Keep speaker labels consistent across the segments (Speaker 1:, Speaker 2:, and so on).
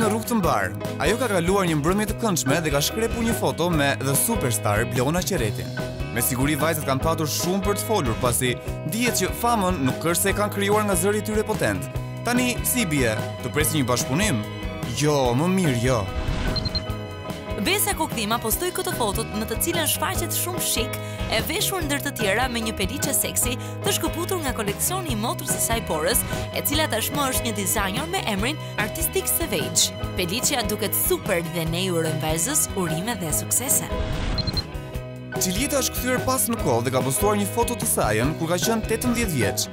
Speaker 1: në rrugë të mbar. Ajo ka kaluar një mbrëmje të këndshme dhe ka shkrepur një foto me The Superstar Blona Qeretin. Me siguri vajzat kanë patur shumë për të folur, pasi dihet që famën nuk është se kanë krijuar nga zëri i tyre potent. Tani si bie, të presin një bashkëpunim? Jo, më mirë jo.
Speaker 2: Besa Kokthima postoi këtë fotot në të cilën shfaqet shumë shik, e veshur ndër të tjera me një peliçe seksi të shkëputur nga koleksioni i motrës së saj Porës, e cila tashmë është një dizajner me emrin Artistic Savage. Peliçja duket super dhe ne ju urojmë vajzës urime dhe suksese.
Speaker 1: Qiljeta është kthyer pas në kohë dhe ka postuar një foto të saj kur ka qenë 18 vjeç.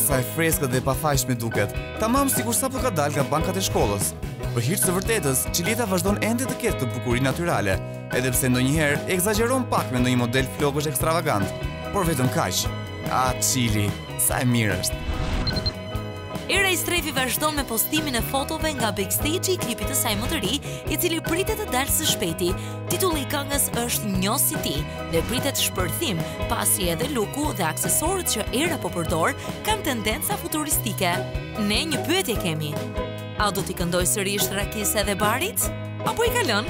Speaker 1: Sa e freskët dhe pafajshme duket, tamam sikur sapo ka dalë nga bankat e shkollës. Për hir të vërtetës, Qiljeta vazhdon ende të ketë të bukurinë natyrale, edhe pse ndonjëherë egzageron pak me ndonjë model flokësh ekstravagant, por vetëm kaq. Qili, sa e mirë është.
Speaker 2: Era i Strefi vazhdon me postimin e fotove nga backstage i klipit të saj më të ri, i cili pritet të dalë së shpejti. Titulli i këngës është Njo si ti dhe pritet shpërthim, pasi edhe luku dhe aksesorët që Era po përdor kanë tendenca futuristike. Ne një pyetje kemi. A do t'i këndoj sërish Rakise dhe Barit? Apo i kalon?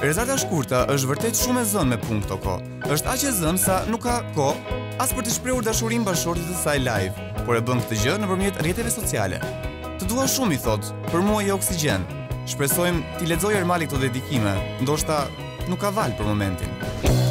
Speaker 1: Rezata shkurta është vërtet shumë e zënë me punë këto kohë. Është aq e zënë sa nuk ka kohë as për të shprehur dashurinë bashkëshortit të saj live, por e bën këtë gjë nëpërmjet rrjeteve sociale. Të dua shumë, i thot, për mua je oksigjen. Shpresojmë t'i lexoj Ermali këto dedikime, ndoshta nuk ka val për momentin.